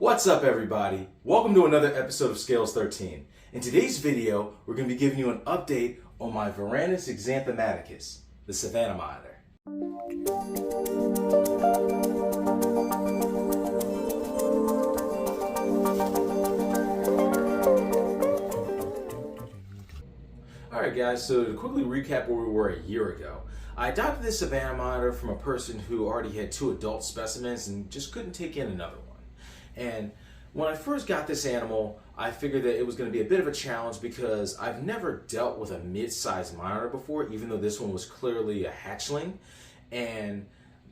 What's up, everybody? Welcome to another episode of Scales 13. In today's video, we're going to be giving you an update on my Varanus exanthematicus, the Savannah Monitor. Alright guys, so to quickly recap where we were a year ago, I adopted this Savannah Monitor from a person who already had 2 adult specimens and just couldn't take in another one. And when I first got this animal, I figured that it was going to be a bit of a challenge because I've never dealt with a mid-sized monitor before, even though this one was clearly a hatchling. And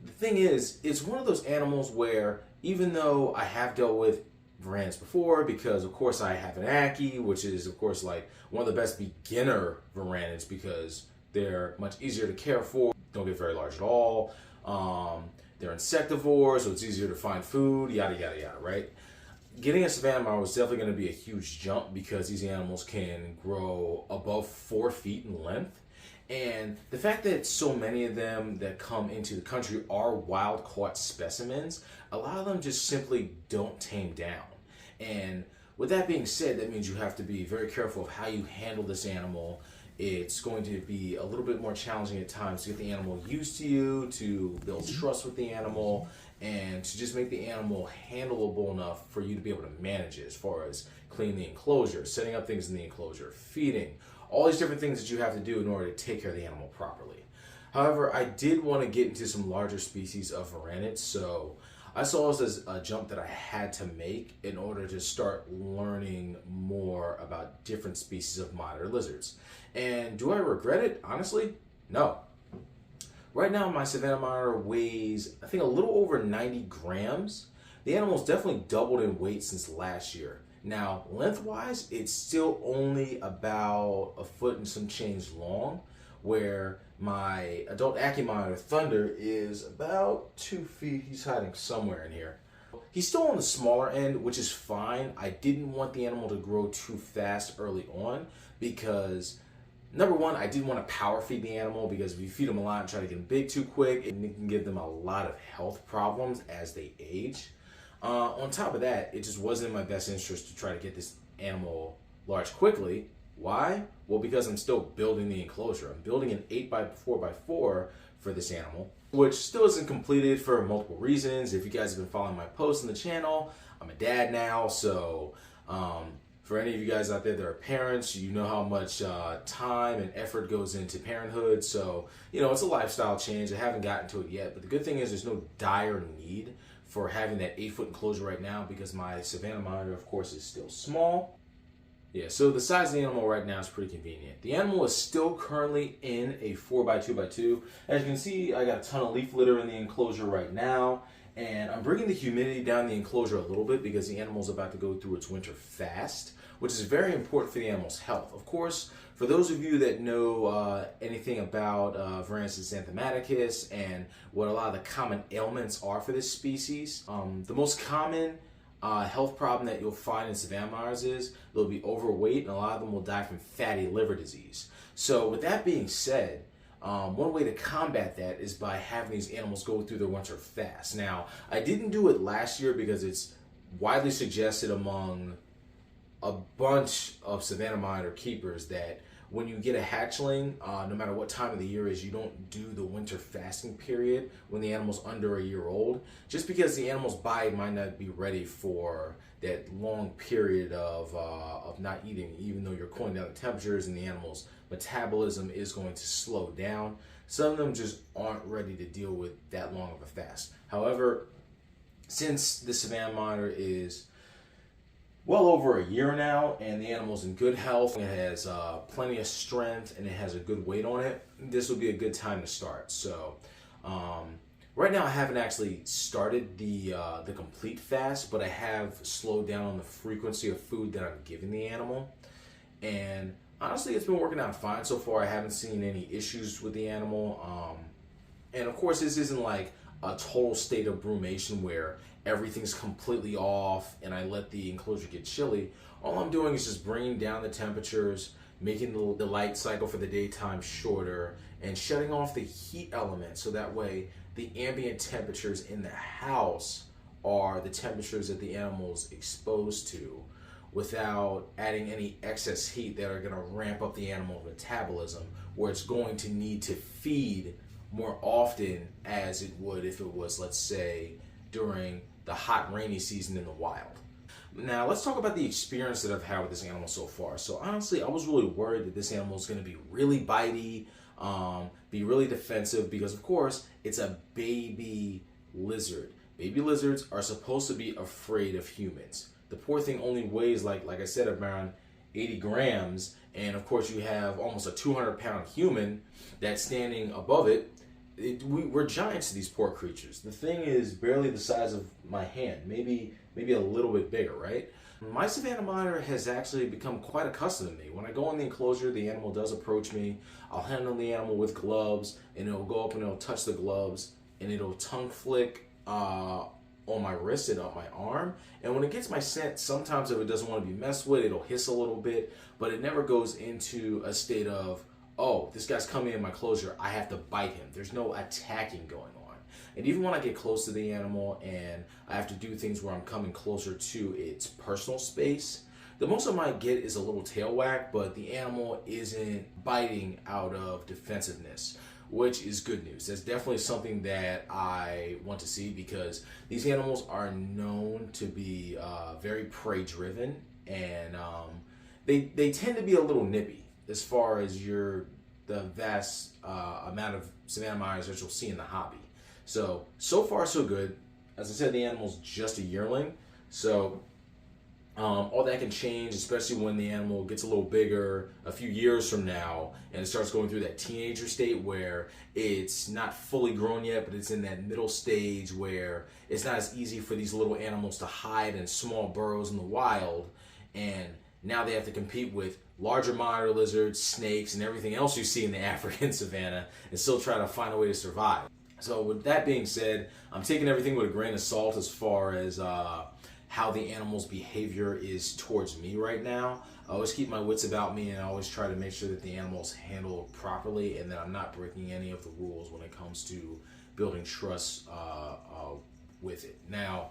the thing is, it's one of those animals where even though I have dealt with Varanus before, because of course I have an Aki, which is of course like one of the best beginner Varanus because they're much easier to care for, don't get very large at all. They're insectivores, so it's easier to find food, yada, yada, yada, right? Getting a Savannah Monitor was definitely going to be a huge jump because these animals can grow above 4 feet in length. And the fact that so many of them that come into the country are wild-caught specimens, a lot of them just simply don't tame down. And with that being said, that means you have to be very careful of how you handle this animal. It's going to be a little bit more challenging at times to get the animal used to you, to build trust with the animal, and to just make the animal handleable enough for you to be able to manage it as far as cleaning the enclosure, setting up things in the enclosure, feeding, all these different things that you have to do in order to take care of the animal properly. However, I did want to get into some larger species of Varanus, so I saw this as a jump that I had to make in order to start learning more about different species of monitor lizards. And do I regret it? Honestly, no. Right now, my Savannah Monitor weighs, I think, a little over 90 grams. The animal's definitely doubled in weight since last year. Now, lengthwise, it's still only about a foot and some change long, where my adult Aki Monitor Thunder is about 2 feet. He's hiding somewhere in here. He's still on the smaller end, which is fine. I didn't want the animal to grow too fast early on because, number one, I didn't want to power feed the animal because if you feed them a lot and try to get them big too quick, it can give them a lot of health problems as they age. On top of that, it just wasn't in my best interest to try to get this animal large quickly. Why? Well, because I'm still building the enclosure. I'm building an 8x4x4 for this animal, which still isn't completed for multiple reasons. If you guys have been following my posts on the channel, I'm a dad now, so for any of you guys out there that are parents, you know how much time and effort goes into parenthood. So, you know, it's a lifestyle change. I haven't gotten to it yet, but the good thing is there's no dire need for having that 8-foot enclosure right now because my Savannah Monitor, of course, is still small. Yeah, so the size of the animal right now is pretty convenient. The animal is still currently in a 4x2x2. As you can see, I got a ton of leaf litter in the enclosure right now, and I'm bringing the humidity down the enclosure a little bit because the animal's about to go through its winter fast, which is very important for the animal's health. Of course, for those of you that know anything about Varanus exanthematicus and what a lot of the common ailments are for this species, the most common health problem that you'll find in Savannah Monitors is they'll be overweight and a lot of them will die from fatty liver disease. So with that being said, one way to combat that is by having these animals go through their winter fast. Now, I didn't do it last year because it's widely suggested among a bunch of Savannah Monitor keepers that when you get a hatchling, no matter what time of the year is, you don't do the winter fasting period when the animal's under a year old, just because the animal's body might not be ready for that long period of not eating, even though you're cooling down the temperatures and the animal's metabolism is going to slow down. Some of them just aren't ready to deal with that long of a fast. However, since the Savannah Monitor is well over a year now and the animal's in good health, it has plenty of strength and it has a good weight on it, this will be a good time to start. So right now I haven't actually started the complete fast, but I have slowed down on the frequency of food that I'm giving the animal, and honestly it's been working out fine so far. I haven't seen any issues with the animal, and of course this isn't like a total state of brumation where everything's completely off and I let the enclosure get chilly. All I'm doing is just bringing down the temperatures, making the light cycle for the daytime shorter, and shutting off the heat element so that way the ambient temperatures in the house are the temperatures that the animal's exposed to without adding any excess heat that are going to ramp up the animal metabolism, where it's going to need to feed more often as it would if it was, let's say, during the hot rainy season in the wild. Now let's talk about the experience that I've had with this animal so far. So honestly, I was really worried that this animal is going to be really bitey, be really defensive, because of course it's a baby lizard. Baby lizards are supposed to be afraid of humans. The poor thing only weighs, like I said, around 80 grams, and of course you have almost a 200-pound human that's standing above it. We're giants to these poor creatures. The thing is barely the size of my hand, maybe a little bit bigger, right? My Savannah Monitor has actually become quite accustomed to me. When I go in the enclosure, the animal does approach me. I'll handle the animal with gloves, and it'll go up and it'll touch the gloves, and it'll tongue flick on my wrist and up my arm. And when it gets my scent, sometimes if it doesn't want to be messed with, it'll hiss a little bit, but it never goes into a state of, oh, this guy's coming in my enclosure, I have to bite him. There's no attacking going on. And even when I get close to the animal and I have to do things where I'm coming closer to its personal space, the most I might get is a little tail whack, but the animal isn't biting out of defensiveness, which is good news. That's definitely something that I want to see, because these animals are known to be very prey driven, and they tend to be a little nippy as far as the vast amount of Savannah Monitors that you'll see in the hobby. So far so good. As I said, the animal's just a yearling, so all that can change, especially when the animal gets a little bigger a few years from now and it starts going through that teenager state where it's not fully grown yet, but it's in that middle stage where it's not as easy for these little animals to hide in small burrows in the wild, and now they have to compete with larger monitor lizards, snakes, and everything else you see in the African savanna and still try to find a way to survive. So with that being said, I'm taking everything with a grain of salt as far as how the animal's behavior is towards me right now. I always keep my wits about me, and I always try to make sure that the animal's handled properly and that I'm not breaking any of the rules when it comes to building trust with it. Now,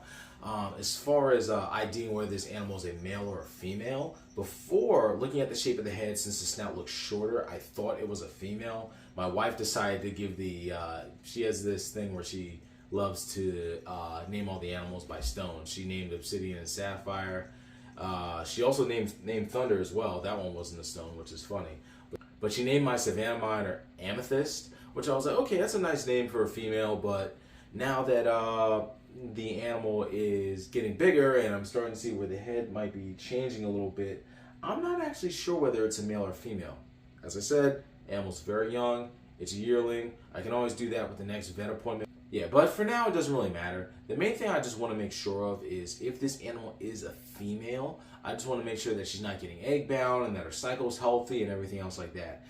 as far as IDing whether this animal is a male or a female, before looking at the shape of the head, since the snout looks shorter, I thought it was a female. My wife decided to give she has this thing where she loves to name all the animals by stones. She named Obsidian and Sapphire. She also named Thunder as well. That one wasn't a stone, which is funny. But she named my Savannah Monitor Amethyst, which I was like, okay, that's a nice name for a female, but now that the animal is getting bigger and I'm starting to see where the head might be changing a little bit, I'm not actually sure whether it's a male or female. As I said, animal's very young, it's a yearling. I can always do that with the next vet appointment. Yeah, but for now it doesn't really matter. The main thing I just want to make sure of is if this animal is a female, I just want to make sure that she's not getting egg bound and that her cycle's healthy and everything else like that.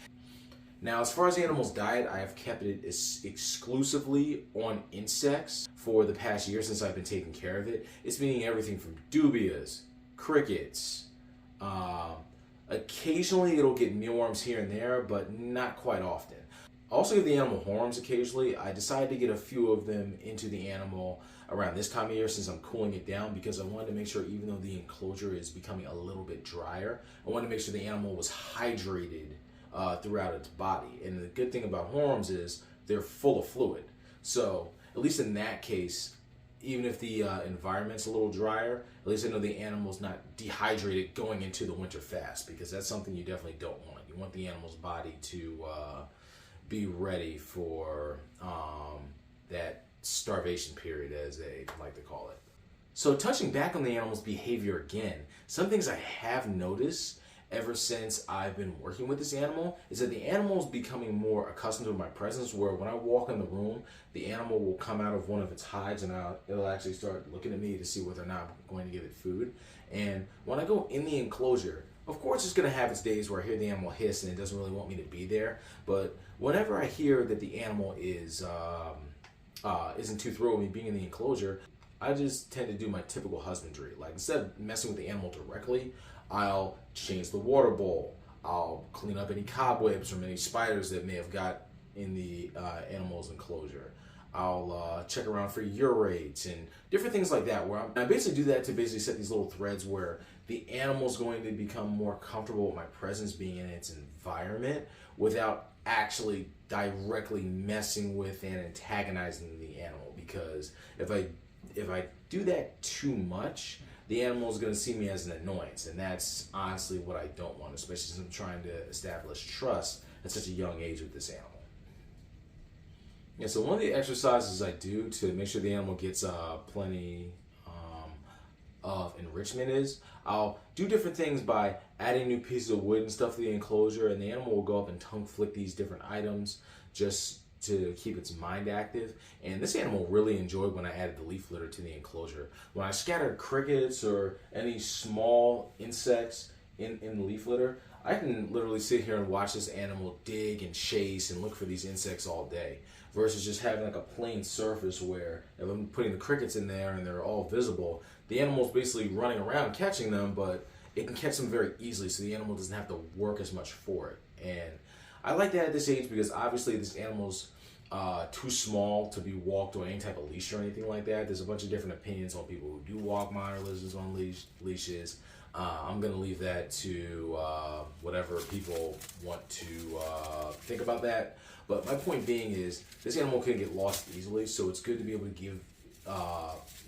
Now, as far as the animal's diet, I have kept it exclusively on insects for the past year since I've been taking care of it. It's been eating everything from dubias, crickets. Occasionally it'll get mealworms here and there, but not quite often. I also give the animal horns occasionally. I decided to get a few of them into the animal around this time of year since I'm cooling it down, because I wanted to make sure, even though the enclosure is becoming a little bit drier, I wanted to make sure the animal was hydrated throughout its body. And the good thing about horns is they're full of fluid. So at least in that case, even if the environment's a little drier, at least I know the animal's not dehydrated going into the winter fast, because that's something you definitely don't want. You want the animal's body to be ready for that starvation period, as they like to call it. So touching back on the animal's behavior again, some things I have noticed ever since I've been working with this animal is that the animal is becoming more accustomed to my presence, where when I walk in the room, the animal will come out of one of its hides and it'll actually start looking at me to see whether or not I'm going to give it food. And when I go in the enclosure, of course it's going to have its days where I hear the animal hiss and it doesn't really want me to be there, but whenever I hear that the animal isn't too thrilled with me being in the enclosure, I just tend to do my typical husbandry. Like, instead of messing with the animal directly, I'll change the water bowl. I'll clean up any cobwebs from any spiders that may have got in the animal's enclosure. I'll check around for urates and different things like that, where I basically do that to basically set these little threads where the animal's going to become more comfortable with my presence being in its environment without actually directly messing with and antagonizing the animal. Because if I do that too much, the animal is going to see me as an annoyance, and that's honestly what I don't want, especially since I'm trying to establish trust at such a young age with this animal. Yeah, so one of the exercises I do to make sure the animal gets plenty of enrichment is I'll do different things by adding new pieces of wood and stuff to the enclosure, and the animal will go up and tongue flick these different items just to keep its mind active. And this animal really enjoyed when I added the leaf litter to the enclosure. When I scattered crickets or any small insects in the leaf litter, I can literally sit here and watch this animal dig and chase and look for these insects all day, versus just having like a plain surface where if I'm putting the crickets in there and they're all visible, the animal's basically running around catching them, but it can catch them very easily, so the animal doesn't have to work as much for it. And I like that at this age because obviously this animal's too small to be walked on any type of leash or anything like that. There's a bunch of different opinions on people who do walk monitor lizards on leashes. I'm going to leave that to whatever people want to think about that. But my point being is this animal can get lost easily, so it's good to be able to give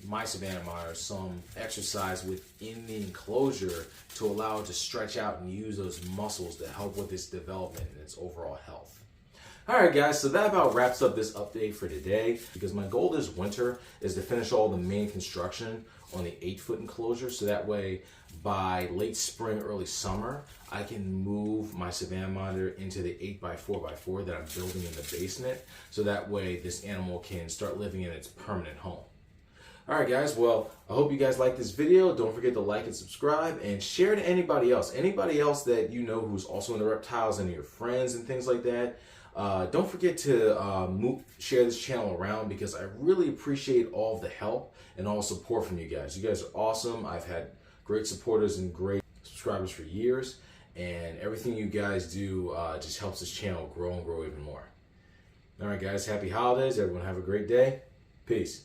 my Savannah Monitor some exercise within the enclosure to allow it to stretch out and use those muscles to help with its development and its overall health. Alright guys, so that about wraps up this update for today, because my goal this winter is to finish all the main construction on the 8-foot enclosure, so that way by late spring, early summer, I can move my Savannah Monitor into the 8x4x4 that I'm building in the basement, so that way this animal can start living in its permanent home. Alright guys, well, I hope you guys like this video. Don't forget to like and subscribe and share to anybody else. Anybody else that you know who's also into reptiles, and your friends and things like that. Don't forget to share this channel around, because I really appreciate all of the help and all the support from you guys. You guys are awesome. I've had great supporters and great subscribers for years, and everything you guys do just helps this channel grow and grow even more. Alright guys, happy holidays. Everyone have a great day. Peace.